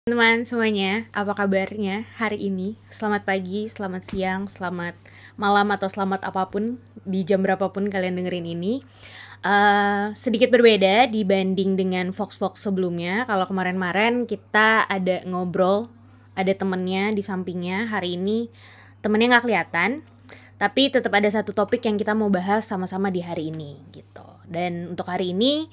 Teman-teman semuanya, apa kabarnya hari ini? Selamat pagi, selamat siang, selamat malam, atau selamat apapun di jam berapapun kalian dengerin ini. Sedikit berbeda dibanding dengan Vox sebelumnya. Kalau kemarin-kemarin kita ada ngobrol, ada temennya di sampingnya. Hari ini temennya nggak kelihatan, tapi tetap ada satu topik yang kita mau bahas sama-sama di hari ini gitu. Dan untuk hari ini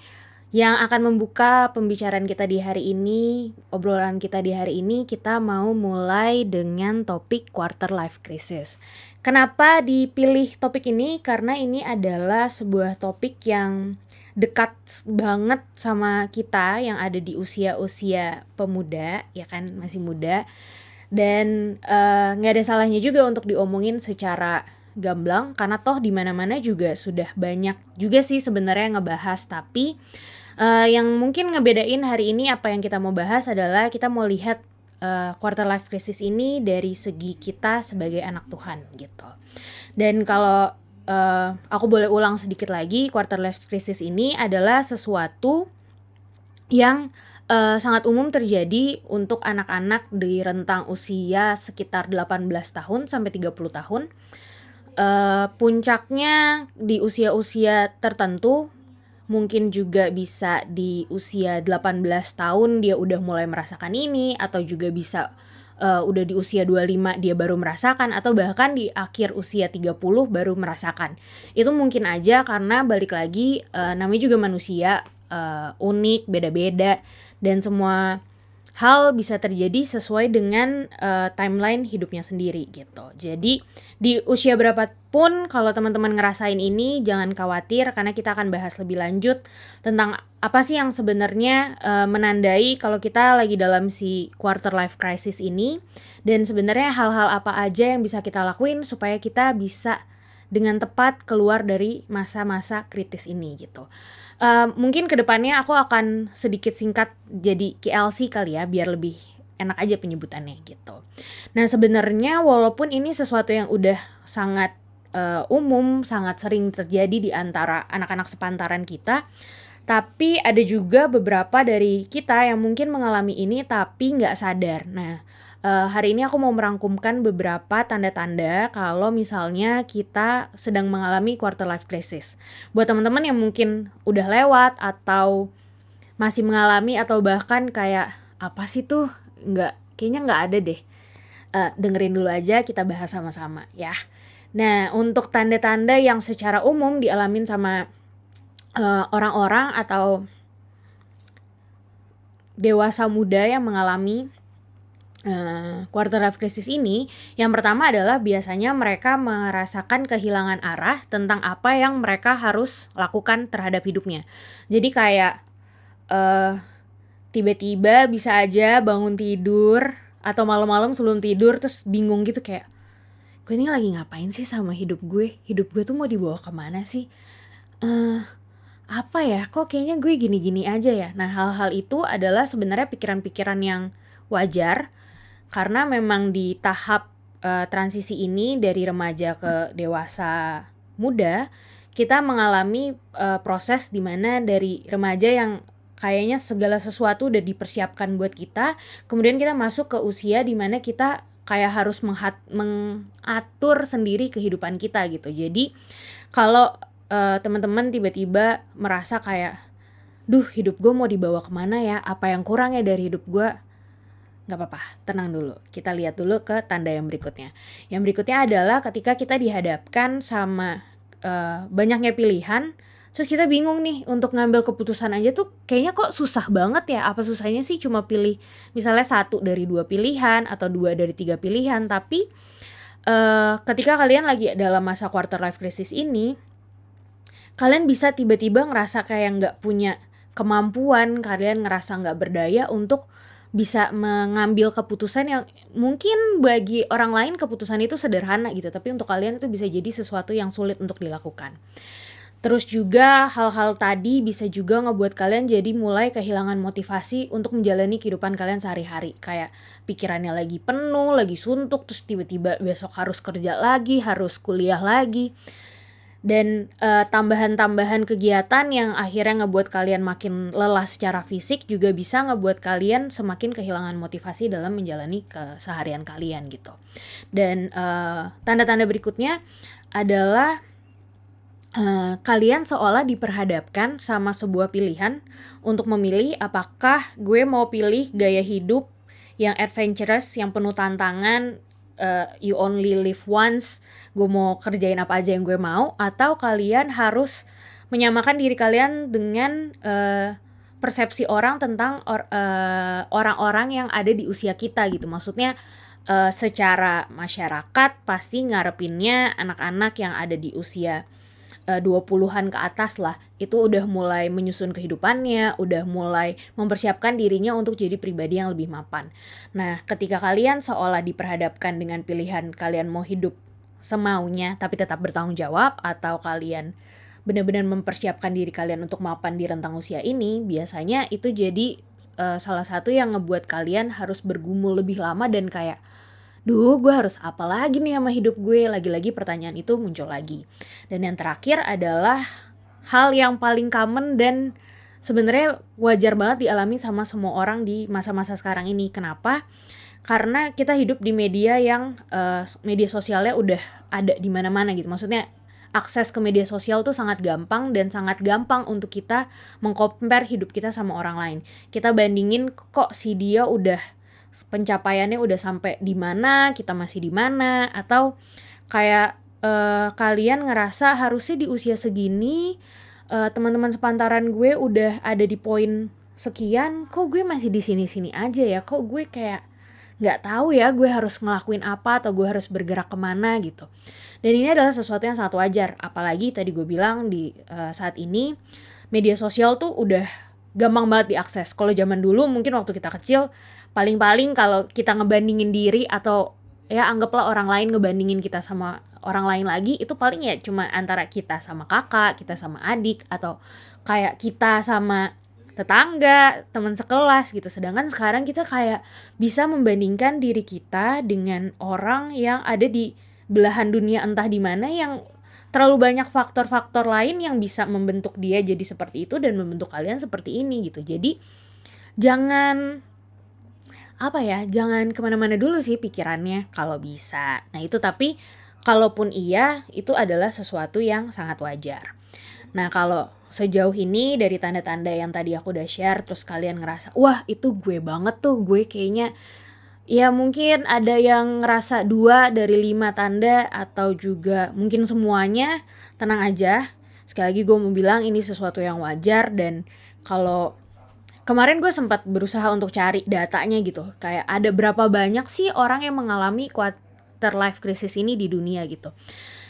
yang akan membuka pembicaraan kita di hari ini, obrolan kita di hari ini, kita mau mulai dengan topik quarter life crisis. Kenapa dipilih topik ini? Karena ini adalah sebuah topik yang dekat banget sama kita yang ada di usia-usia pemuda, ya kan, masih muda. Dan nggak ada salahnya juga untuk diomongin secara gamblang, karena toh di mana-mana juga sudah banyak juga sih sebenarnya ngebahas. Tapi yang mungkin ngebedain hari ini apa yang kita mau bahas adalah kita mau lihat quarter life crisis ini dari segi kita sebagai anak Tuhan gitu. Dan kalau aku boleh ulang sedikit lagi, quarter life crisis ini adalah sesuatu yang sangat umum terjadi untuk anak-anak di rentang usia sekitar 18 tahun sampai 30 tahun. Puncaknya di usia-usia tertentu, mungkin juga bisa di usia 18 tahun dia udah mulai merasakan ini, atau juga bisa udah di usia 25 dia baru merasakan, atau bahkan di akhir usia 30 baru merasakan. Itu mungkin aja karena balik lagi namanya juga manusia, unik, beda-beda, dan semua hal bisa terjadi sesuai dengan timeline hidupnya sendiri gitu. Jadi di usia berapapun kalau teman-teman ngerasain ini, jangan khawatir karena kita akan bahas lebih lanjut tentang apa sih yang sebenarnya menandai kalau kita lagi dalam si quarter life crisis ini, dan sebenarnya hal-hal apa aja yang bisa kita lakuin supaya kita bisa dengan tepat keluar dari masa-masa kritis ini gitu. Mungkin kedepannya aku akan sedikit singkat jadi KLC kali ya, biar lebih enak aja penyebutannya gitu. Nah sebenarnya walaupun ini sesuatu yang udah sangat umum, sangat sering terjadi di antara anak-anak sepantaran kita, tapi ada juga beberapa dari kita yang mungkin mengalami ini tapi nggak sadar. Nah hari ini aku mau merangkumkan beberapa tanda-tanda kalau misalnya kita sedang mengalami quarter life crisis. Buat teman-teman yang mungkin udah lewat atau masih mengalami, atau bahkan kayak apa sih tuh, kayaknya nggak ada deh. Dengerin dulu aja, kita bahas sama-sama ya. Nah untuk tanda-tanda yang secara umum dialamin sama orang-orang atau dewasa muda yang mengalami quarter life crisis ini, yang pertama adalah biasanya mereka merasakan kehilangan arah tentang apa yang mereka harus lakukan terhadap hidupnya. Jadi kayak tiba-tiba bisa aja bangun tidur atau malam-malam sebelum tidur terus bingung gitu, kayak gue ini lagi ngapain sih sama hidup gue tuh mau dibawa kemana sih, apa ya, kok kayaknya gue gini-gini aja ya. Nah hal-hal itu adalah sebenarnya pikiran-pikiran yang wajar, karena memang di tahap transisi ini dari remaja ke dewasa muda, kita mengalami proses dimana dari remaja yang kayaknya segala sesuatu udah dipersiapkan buat kita, kemudian kita masuk ke usia dimana kita kayak harus mengatur sendiri kehidupan kita gitu. Jadi kalau teman-teman tiba-tiba merasa kayak, duh hidup gue mau dibawa kemana ya, apa yang kurang ya dari hidup gue, gak apa-apa, tenang dulu. Kita lihat dulu ke tanda yang berikutnya. Yang berikutnya adalah ketika kita dihadapkan sama banyaknya pilihan, terus kita bingung nih untuk ngambil keputusan aja tuh kayaknya kok susah banget ya. Apa susahnya sih cuma pilih misalnya 1 dari 2 pilihan atau 2 dari 3 pilihan. Tapi ketika kalian lagi dalam masa quarter life crisis ini, kalian bisa tiba-tiba ngerasa kayak gak punya kemampuan, kalian ngerasa gak berdaya untuk bisa mengambil keputusan yang mungkin bagi orang lain keputusan itu sederhana gitu, tapi untuk kalian itu bisa jadi sesuatu yang sulit untuk dilakukan. Terus juga hal-hal tadi bisa juga ngebuat kalian jadi mulai kehilangan motivasi untuk menjalani kehidupan kalian sehari-hari. Kayak pikirannya lagi penuh, lagi suntuk, terus tiba-tiba besok harus kerja lagi, harus kuliah lagi. Dan tambahan-tambahan kegiatan yang akhirnya ngebuat kalian makin lelah secara fisik juga bisa ngebuat kalian semakin kehilangan motivasi dalam menjalani keseharian kalian gitu. Dan tanda-tanda berikutnya adalah kalian seolah diperhadapkan sama sebuah pilihan untuk memilih apakah gue mau pilih gaya hidup yang adventurous, yang penuh tantangan, you only live once, gue mau kerjain apa aja yang gue mau, atau kalian harus menyamakan diri kalian dengan persepsi orang tentang orang-orang yang ada di usia kita gitu. Maksudnya secara masyarakat pasti ngarepinnya anak-anak yang ada di usia 20-an ke atas lah, itu udah mulai menyusun kehidupannya, udah mulai mempersiapkan dirinya untuk jadi pribadi yang lebih mapan. Nah, ketika kalian seolah diperhadapkan dengan pilihan kalian mau hidup semaunya tapi tetap bertanggung jawab, atau kalian benar-benar mempersiapkan diri kalian untuk mapan di rentang usia ini, biasanya itu jadi salah satu yang ngebuat kalian harus bergumul lebih lama dan kayak, duh, gue harus apa lagi nih sama hidup gue? Lagi-lagi pertanyaan itu muncul lagi. Dan yang terakhir adalah hal yang paling common dan sebenarnya wajar banget dialami sama semua orang di masa-masa sekarang ini. Kenapa? Karena kita hidup di media yang media sosialnya udah ada di mana-mana gitu. Maksudnya akses ke media sosial tuh sangat gampang dan sangat gampang untuk kita meng-compare hidup kita sama orang lain. Kita bandingin kok si dia udah pencapaiannya udah sampai di mana, kita masih di mana, atau kayak kalian ngerasa harusnya di usia segini teman-teman sepantaran gue udah ada di poin sekian, kok gue masih di sini-sini aja ya, kok gue kayak nggak tahu ya gue harus ngelakuin apa atau gue harus bergerak kemana gitu. Dan ini adalah sesuatu yang sangat wajar, apalagi tadi gue bilang di saat ini media sosial tuh udah gampang banget diakses. Kalau zaman dulu mungkin waktu kita kecil, paling-paling kalau kita ngebandingin diri atau ya anggaplah orang lain ngebandingin kita sama orang lain lagi, itu paling ya cuma antara kita sama kakak, kita sama adik, atau kayak kita sama tetangga, teman sekelas gitu. Sedangkan sekarang kita kayak bisa membandingkan diri kita dengan orang yang ada di belahan dunia entah di mana, yang terlalu banyak faktor-faktor lain yang bisa membentuk dia jadi seperti itu dan membentuk kalian seperti ini gitu. Jadi jangan jangan kemana-mana dulu sih pikirannya kalau bisa. Nah itu, tapi kalaupun iya, itu adalah sesuatu yang sangat wajar. Nah kalau sejauh ini dari tanda-tanda yang tadi aku udah share, terus kalian ngerasa, wah itu gue banget tuh, gue kayaknya, ya mungkin ada yang ngerasa 2 dari 5 tanda atau juga mungkin semuanya, tenang aja. Sekali lagi gue mau bilang ini sesuatu yang wajar, dan kalau kemarin gue sempat berusaha untuk cari datanya gitu, kayak ada berapa banyak sih orang yang mengalami quarter life crisis ini di dunia gitu.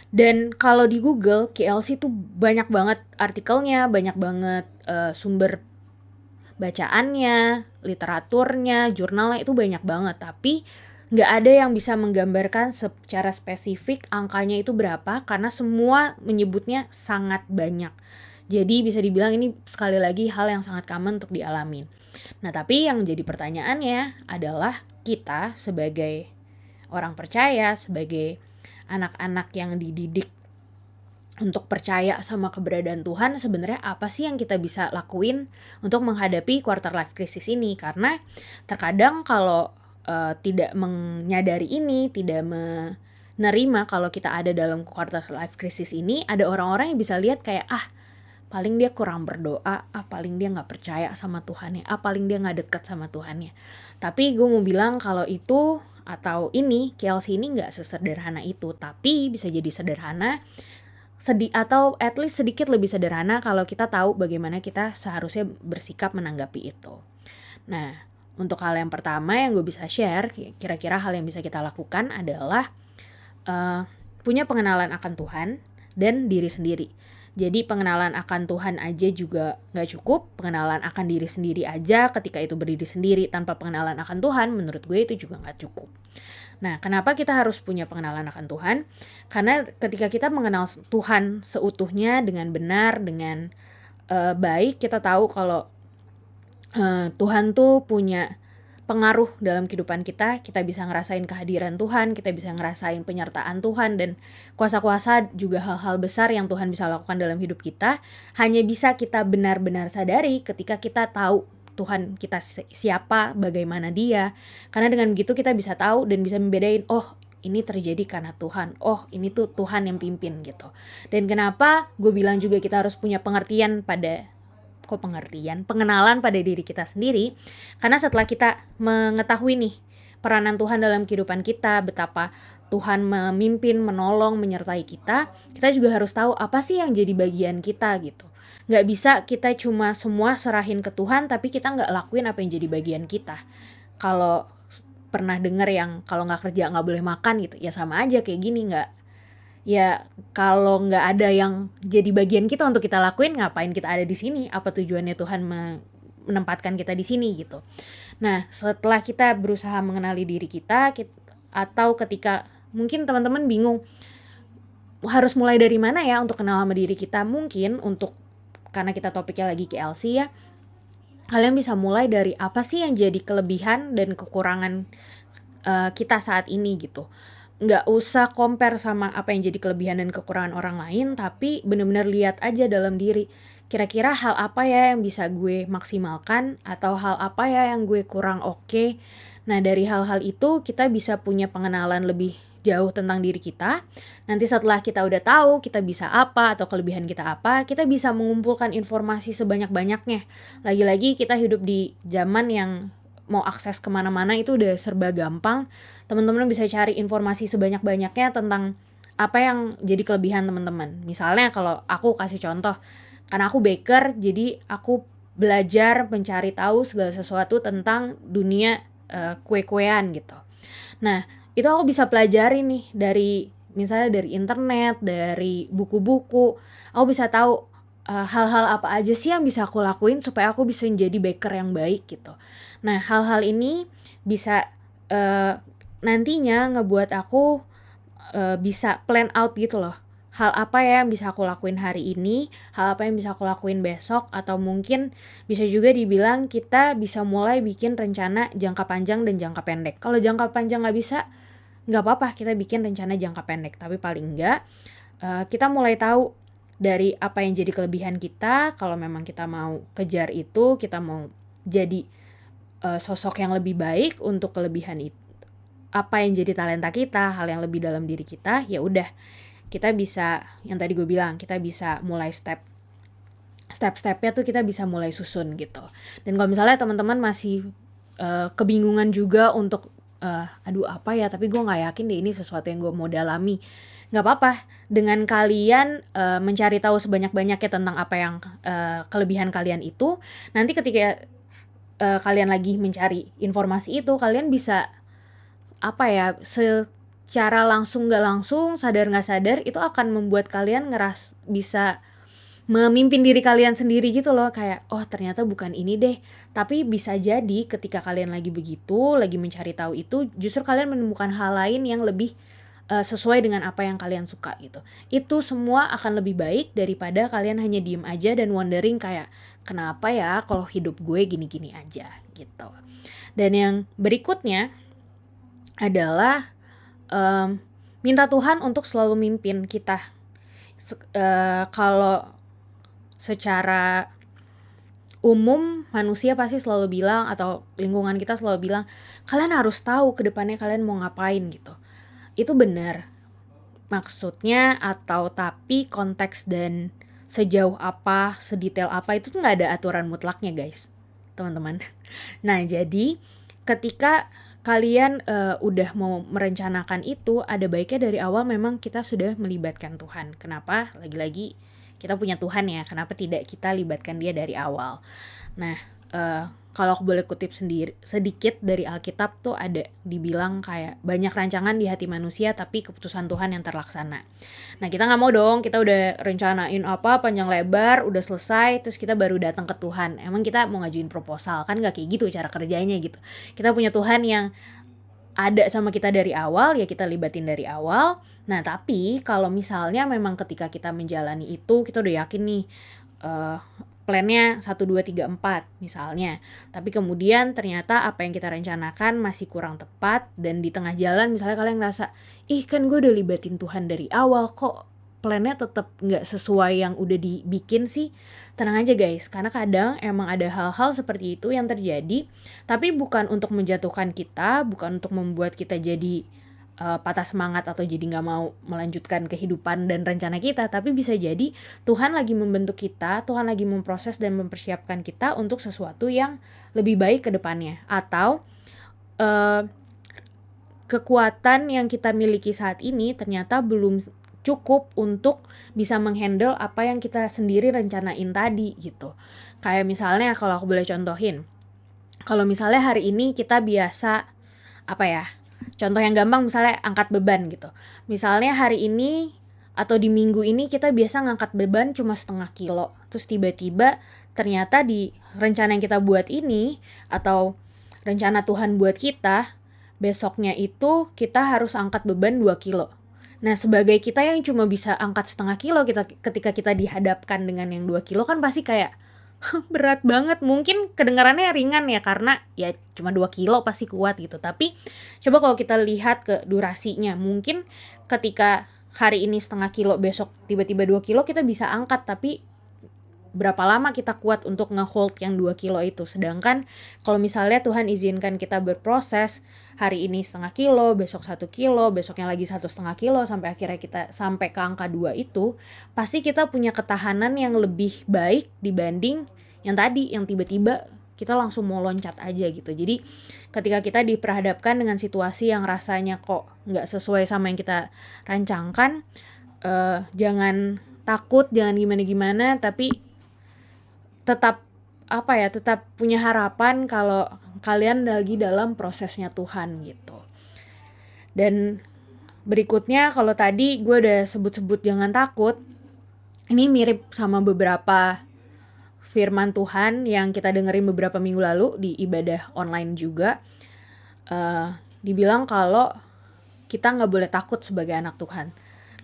Dan kalau di Google, KLC tuh banyak banget artikelnya, banyak banget sumber bacaannya, literaturnya, jurnalnya itu banyak banget. Tapi nggak ada yang bisa menggambarkan secara spesifik angkanya itu berapa, karena semua menyebutnya sangat banyak. Jadi bisa dibilang ini sekali lagi hal yang sangat common untuk dialamin. Nah tapi yang jadi pertanyaannya adalah kita sebagai orang percaya, sebagai anak-anak yang dididik untuk percaya sama keberadaan Tuhan, sebenarnya apa sih yang kita bisa lakuin untuk menghadapi quarter life crisis ini? Karena terkadang kalau tidak menyadari ini, tidak menerima kalau kita ada dalam quarter life crisis ini, ada orang-orang yang bisa lihat kayak, paling dia kurang berdoa, paling dia gak percaya sama Tuhannya, paling dia gak dekat sama Tuhannya. Tapi gue mau bilang kalau itu atau ini, KLC ini gak sesederhana itu, tapi bisa jadi sederhana, atau at least sedikit lebih sederhana kalau kita tahu bagaimana kita seharusnya bersikap menanggapi itu. Nah, untuk hal yang pertama yang gue bisa share, kira-kira hal yang bisa kita lakukan adalah punya pengenalan akan Tuhan dan diri sendiri. Jadi pengenalan akan Tuhan aja juga gak cukup, pengenalan akan diri sendiri aja ketika itu berdiri sendiri tanpa pengenalan akan Tuhan, menurut gue itu juga gak cukup. Nah, kenapa kita harus punya pengenalan akan Tuhan? Karena ketika kita mengenal Tuhan seutuhnya dengan benar, dengan baik, kita tahu kalau Tuhan tuh punya pengaruh dalam kehidupan kita. Kita bisa ngerasain kehadiran Tuhan, kita bisa ngerasain penyertaan Tuhan, dan kuasa-kuasa juga hal-hal besar yang Tuhan bisa lakukan dalam hidup kita. Hanya bisa kita benar-benar sadari ketika kita tahu Tuhan kita siapa, bagaimana dia. Karena dengan begitu kita bisa tahu dan bisa membedain, oh ini terjadi karena Tuhan, oh ini tuh Tuhan yang pimpin gitu. Dan kenapa gue bilang juga kita harus punya pengenalan pada diri kita sendiri. Karena setelah kita mengetahui nih peranan Tuhan dalam kehidupan kita, betapa Tuhan memimpin, menolong, menyertai kita, kita juga harus tahu apa sih yang jadi bagian kita gitu. Nggak bisa kita cuma semua serahin ke Tuhan tapi kita nggak lakuin apa yang jadi bagian kita. Kalau pernah denger yang kalau nggak kerja nggak boleh makan gitu, ya sama aja kayak gini. Nggak, ya kalau nggak ada yang jadi bagian kita untuk kita lakuin, ngapain kita ada di sini? Apa tujuannya Tuhan menempatkan kita di sini gitu. Nah, setelah kita berusaha mengenali diri kita atau ketika mungkin teman-teman bingung harus mulai dari mana ya untuk kenal sama diri kita, mungkin karena kita topiknya lagi KLC ya, kalian bisa mulai dari apa sih yang jadi kelebihan dan kekurangan kita saat ini gitu. Nggak usah compare sama apa yang jadi kelebihan dan kekurangan orang lain, tapi benar-benar lihat aja dalam diri. Kira-kira hal apa ya yang bisa gue maksimalkan, atau hal apa ya yang gue kurang oke. Nah, dari hal-hal itu kita bisa punya pengenalan lebih jauh tentang diri kita. Nanti setelah kita udah tahu kita bisa apa atau kelebihan kita apa, kita bisa mengumpulkan informasi sebanyak-banyaknya. Lagi-lagi kita hidup di zaman yang mau akses kemana-mana itu udah serba gampang. Teman-teman bisa cari informasi sebanyak-banyaknya tentang apa yang jadi kelebihan teman-teman. Misalnya kalau aku kasih contoh, karena aku baker, jadi aku belajar mencari tahu segala sesuatu tentang dunia kue-kuean gitu. Nah, itu aku bisa pelajari nih misalnya dari internet, dari buku-buku. Aku bisa tahu hal-hal apa aja sih yang bisa aku lakuin supaya aku bisa menjadi baker yang baik gitu. Nah, hal-hal ini bisa nantinya ngebuat aku bisa plan out gitu loh. Hal apa ya yang bisa aku lakuin hari ini, hal apa yang bisa aku lakuin besok, atau mungkin bisa juga dibilang kita bisa mulai bikin rencana jangka panjang dan jangka pendek. Kalau jangka panjang nggak bisa, nggak apa-apa kita bikin rencana jangka pendek, tapi paling nggak kita mulai tahu dari apa yang jadi kelebihan kita. Kalau memang kita mau kejar itu, kita mau jadi sosok yang lebih baik untuk kelebihan itu, apa yang jadi talenta kita, hal yang lebih dalam diri kita, ya udah kita bisa, yang tadi gue bilang, kita bisa mulai step-stepnya tuh kita bisa mulai susun gitu. Dan kalau misalnya teman-teman masih kebingungan juga untuk aduh apa ya, tapi gue nggak yakin deh ini sesuatu yang gue mau dalami, nggak apa-apa. Dengan kalian mencari tahu sebanyak-banyaknya tentang apa yang kelebihan kalian itu, nanti ketika kalian lagi mencari informasi itu, kalian bisa secara langsung nggak langsung, sadar nggak sadar, itu akan membuat kalian bisa memimpin diri kalian sendiri gitu loh. Kayak, oh ternyata bukan ini deh. Tapi bisa jadi ketika kalian lagi begitu, lagi mencari tahu itu, justru kalian menemukan hal lain yang lebih sesuai dengan apa yang kalian suka gitu. Itu semua akan lebih baik daripada kalian hanya diem aja dan wondering kayak, kenapa ya kalau hidup gue gini-gini aja gitu. Dan yang berikutnya adalah minta Tuhan untuk selalu mimpin kita. Kalau secara umum manusia pasti selalu bilang, atau lingkungan kita selalu bilang, kalian harus tahu ke depannya kalian mau ngapain gitu. Itu benar maksudnya, tapi konteks dan sejauh apa, sedetail apa itu tuh nggak ada aturan mutlaknya guys, teman-teman. Nah, jadi ketika kalian udah mau merencanakan itu, ada baiknya dari awal memang kita sudah melibatkan Tuhan. Kenapa? Lagi-lagi kita punya Tuhan ya, kenapa tidak kita libatkan dia dari awal. Nah, kalau aku boleh kutip sedikit dari Alkitab tuh ada dibilang kayak, banyak rancangan di hati manusia tapi keputusan Tuhan yang terlaksana. Nah, kita nggak mau dong, kita udah rencanain apa panjang lebar, udah selesai, terus kita baru datang ke Tuhan. Emang kita mau ngajuin proposal? Kan nggak kayak gitu cara kerjanya gitu. Kita punya Tuhan yang ada sama kita dari awal, ya kita libatin dari awal. Nah, tapi kalau misalnya memang ketika kita menjalani itu, kita udah yakin nih, plannya 1, 2, 3, 4 misalnya. Tapi kemudian ternyata apa yang kita rencanakan masih kurang tepat, dan di tengah jalan misalnya kalian ngerasa, ih kan gue udah libatin Tuhan dari awal, kok plannya tetap nggak sesuai yang udah dibikin sih. Tenang aja guys, karena kadang emang ada hal-hal seperti itu yang terjadi, tapi bukan untuk menjatuhkan kita, bukan untuk membuat kita jadi patah semangat atau jadi nggak mau melanjutkan kehidupan dan rencana kita, tapi bisa jadi Tuhan lagi membentuk kita, Tuhan lagi memproses dan mempersiapkan kita untuk sesuatu yang lebih baik ke depannya, atau kekuatan yang kita miliki saat ini ternyata belum cukup untuk bisa menghandle apa yang kita sendiri rencanain tadi gitu. Kayak misalnya kalau aku boleh contohin, kalau misalnya hari ini kita biasa contoh yang gampang misalnya angkat beban gitu. Misalnya hari ini atau di minggu ini kita biasa ngangkat beban cuma 0,5 kilo. Terus tiba-tiba ternyata di rencana yang kita buat ini atau rencana Tuhan buat kita, besoknya itu kita harus angkat beban 2 kilo. Nah sebagai kita yang cuma bisa angkat 0,5 kilo, ketika kita dihadapkan dengan yang 2 kilo kan pasti kayak berat banget. Mungkin kedengarannya ringan ya karena ya cuma 2 kilo pasti kuat gitu. Tapi coba kalau kita lihat ke durasinya, mungkin ketika hari ini 0,5 kilo, besok tiba-tiba 2 kilo kita bisa angkat, tapi berapa lama kita kuat untuk nge-hold yang 2 kilo itu. Sedangkan kalau misalnya Tuhan izinkan kita berproses, hari ini 0,5 kilo, besok 1 kilo, besoknya lagi 1,5 kilo, sampai akhirnya kita sampai ke angka 2 itu, pasti kita punya ketahanan yang lebih baik dibanding yang tadi, yang tiba-tiba kita langsung mau loncat aja gitu. Jadi ketika kita diperhadapkan dengan situasi yang rasanya kok nggak sesuai sama yang kita rancangkan, jangan takut, jangan gimana-gimana, tapi tetap punya harapan kalau kalian lagi dalam prosesnya Tuhan gitu. Dan berikutnya, kalau tadi gue udah sebut-sebut jangan takut, ini mirip sama beberapa firman Tuhan yang kita dengerin beberapa minggu lalu di ibadah online juga. Dibilang kalau kita gak boleh takut sebagai anak Tuhan.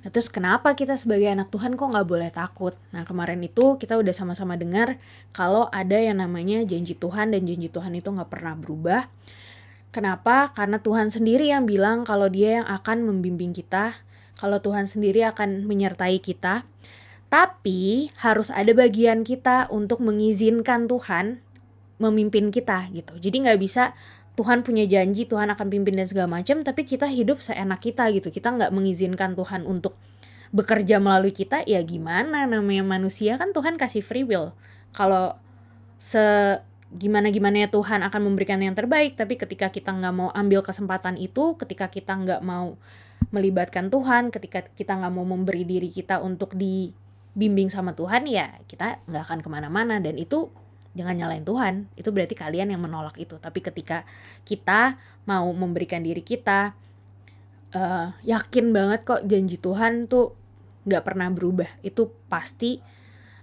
Nah, terus kenapa kita sebagai anak Tuhan kok gak boleh takut? Nah, kemarin itu kita udah sama-sama dengar kalau ada yang namanya janji Tuhan, dan janji Tuhan itu gak pernah berubah. Kenapa? Karena Tuhan sendiri yang bilang kalau Dia yang akan membimbing kita, kalau Tuhan sendiri akan menyertai kita. Tapi harus ada bagian kita untuk mengizinkan Tuhan memimpin kita gitu. Jadi gak bisa Tuhan punya janji, Tuhan akan pimpin dan segala macam, tapi kita hidup seenak kita gitu. Kita nggak mengizinkan Tuhan untuk bekerja melalui kita, ya gimana, namanya manusia kan Tuhan kasih free will. Kalau gimana-gimananya Tuhan akan memberikan yang terbaik, tapi ketika kita nggak mau ambil kesempatan itu, ketika kita nggak mau melibatkan Tuhan, ketika kita nggak mau memberi diri kita untuk dibimbing sama Tuhan, ya kita nggak akan kemana-mana. Dan itu jangan nyalain Tuhan, itu berarti kalian yang menolak itu. Tapi ketika kita mau memberikan diri kita, yakin banget kok janji Tuhan tuh gak pernah berubah. Itu pasti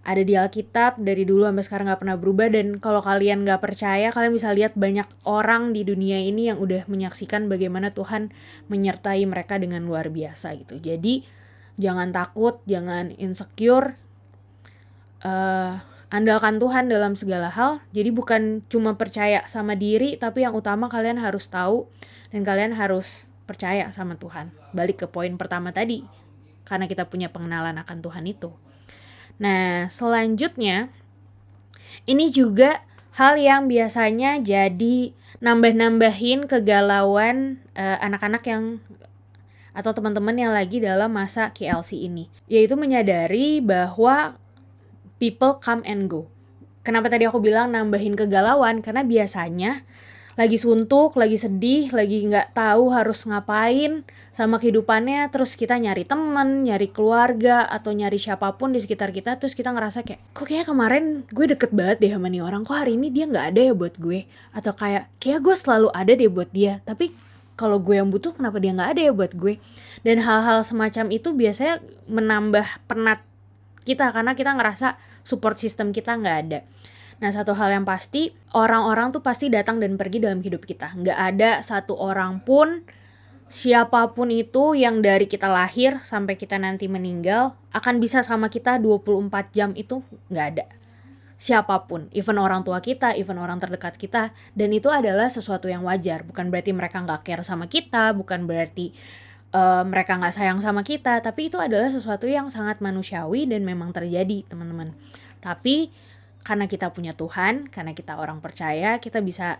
ada di Alkitab, dari dulu sampai sekarang gak pernah berubah. Dan kalau kalian gak percaya, kalian bisa lihat banyak orang di dunia ini yang udah menyaksikan bagaimana Tuhan menyertai mereka dengan luar biasa gitu. Jadi jangan takut, jangan insecure, andalkan Tuhan dalam segala hal. Jadi bukan cuma percaya sama diri, tapi yang utama kalian harus tahu dan kalian harus percaya sama Tuhan. Balik ke poin pertama tadi, karena kita punya pengenalan akan Tuhan itu. Nah, selanjutnya ini juga hal yang biasanya jadi nambah-nambahin kegalauan anak-anak yang atau teman-teman yang lagi dalam masa KLC ini, yaitu menyadari bahwa people come and go. Kenapa tadi aku bilang nambahin kegalauan? Karena biasanya lagi suntuk, lagi sedih, lagi nggak tahu harus ngapain sama kehidupannya, terus kita nyari teman, nyari keluarga, atau nyari siapapun di sekitar kita, terus kita ngerasa kayak, kok kayak kemarin gue deket banget deh sama nih orang, kok hari ini dia nggak ada ya buat gue? Atau kayak gue selalu ada deh buat dia, tapi kalau gue yang butuh kenapa dia nggak ada ya buat gue? Dan hal-hal semacam itu biasanya menambah penat kita, karena kita ngerasa support system kita nggak ada. Nah, satu hal yang pasti, orang-orang tuh pasti datang dan pergi dalam hidup kita. Nggak ada satu orang pun, siapapun itu yang dari kita lahir sampai kita nanti meninggal akan bisa sama kita 24 jam, itu nggak ada. siapapun, even orang tua kita, even orang terdekat kita, dan itu adalah sesuatu yang wajar. Bukan berarti mereka nggak care sama kita, bukan berarti mereka nggak sayang sama kita, tapi itu adalah sesuatu yang sangat manusiawi dan memang terjadi, teman-teman. Tapi karena kita punya Tuhan, karena kita orang percaya, kita bisa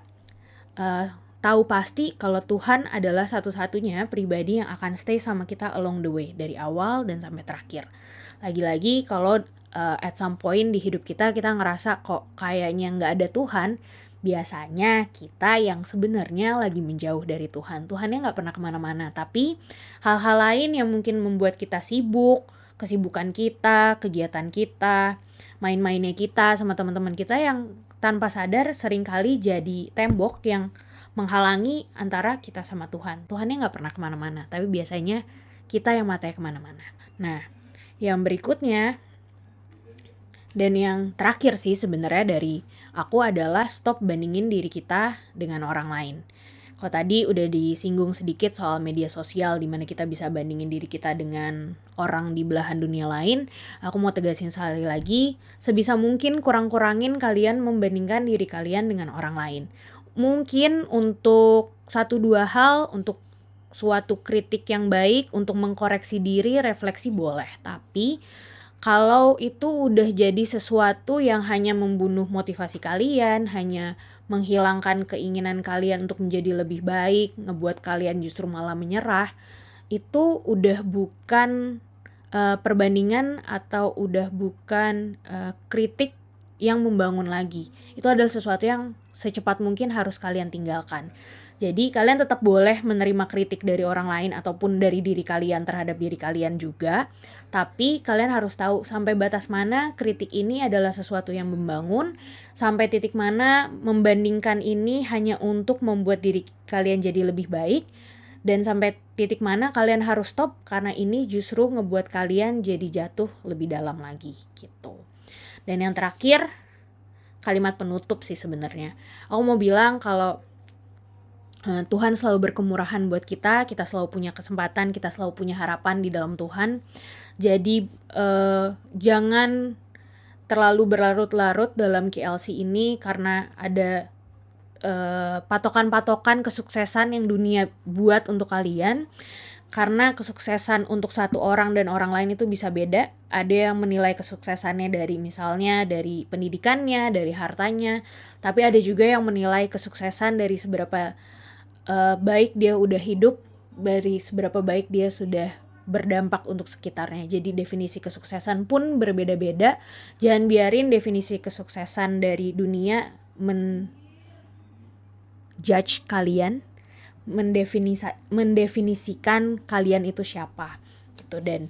tahu pasti kalau Tuhan adalah satu-satunya pribadi yang akan stay sama kita along the way, dari awal dan sampai terakhir. Lagi-lagi kalau at some point di hidup kita ngerasa kok kayaknya nggak ada Tuhan, biasanya kita yang sebenarnya lagi menjauh dari Tuhan. Tuhannya nggak pernah kemana-mana, tapi hal-hal lain yang mungkin membuat kita sibuk, kesibukan kita, kegiatan kita, main-mainnya kita sama teman-teman kita yang tanpa sadar seringkali jadi tembok yang menghalangi antara kita sama Tuhan. Tuhannya nggak pernah kemana-mana, tapi biasanya kita yang matanya kemana-mana. Nah, yang berikutnya dan yang terakhir sih sebenarnya dari aku adalah stop bandingin diri kita dengan orang lain. Kalau tadi udah disinggung sedikit soal media sosial di mana kita bisa bandingin diri kita dengan orang di belahan dunia lain, aku mau tegasin sekali lagi, sebisa mungkin kurang-kurangin kalian membandingkan diri kalian dengan orang lain. Mungkin untuk 1-2 hal, untuk suatu kritik yang baik, untuk mengkoreksi diri, refleksi boleh, tapi kalau itu udah jadi sesuatu yang hanya membunuh motivasi kalian, hanya menghilangkan keinginan kalian untuk menjadi lebih baik, ngebuat kalian justru malah menyerah, itu udah bukan perbandingan atau udah bukan kritik yang membangun lagi. Itu adalah sesuatu yang secepat mungkin harus kalian tinggalkan. Jadi kalian tetap boleh menerima kritik dari orang lain ataupun dari diri kalian terhadap diri kalian juga. Tapi kalian harus tahu sampai batas mana kritik ini adalah sesuatu yang membangun, sampai titik mana membandingkan ini hanya untuk membuat diri kalian jadi lebih baik, dan sampai titik mana kalian harus stop karena ini justru ngebuat kalian jadi jatuh lebih dalam lagi gitu. Dan yang terakhir, kalimat penutup sih sebenarnya. Aku mau bilang kalau Tuhan selalu berkemurahan buat kita selalu punya kesempatan, kita selalu punya harapan di dalam Tuhan. Jadi jangan terlalu berlarut-larut dalam KLC ini karena ada patokan-patokan kesuksesan yang dunia buat untuk kalian. Karena kesuksesan untuk satu orang dan orang lain itu bisa beda. Ada yang menilai kesuksesannya dari misalnya dari pendidikannya, dari hartanya. Tapi ada juga yang menilai kesuksesan dari seberapa baik dia udah hidup, dari seberapa baik dia sudah berdampak untuk sekitarnya. Jadi definisi kesuksesan pun berbeda-beda. Jangan biarin definisi kesuksesan dari dunia menjudge kalian, mendefinisikan kalian itu siapa gitu. Dan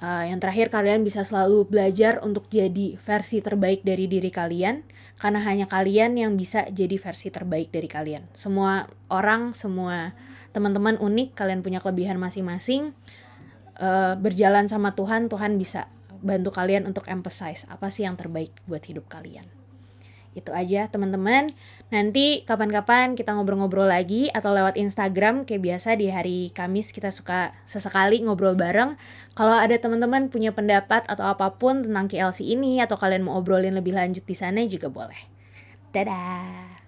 yang terakhir, kalian bisa selalu belajar untuk jadi versi terbaik dari diri kalian, karena hanya kalian yang bisa jadi versi terbaik dari kalian. Semua orang, semua teman-teman unik, kalian punya kelebihan masing-masing. Berjalan sama Tuhan, Tuhan bisa bantu kalian untuk emphasize apa sih yang terbaik buat hidup kalian. Itu aja teman-teman. Nanti kapan-kapan kita ngobrol-ngobrol lagi atau lewat Instagram kayak biasa di hari Kamis kita suka sesekali ngobrol bareng. Kalau ada teman-teman punya pendapat atau apapun tentang KLC ini atau kalian mau obrolin lebih lanjut di sana juga boleh. Dadah.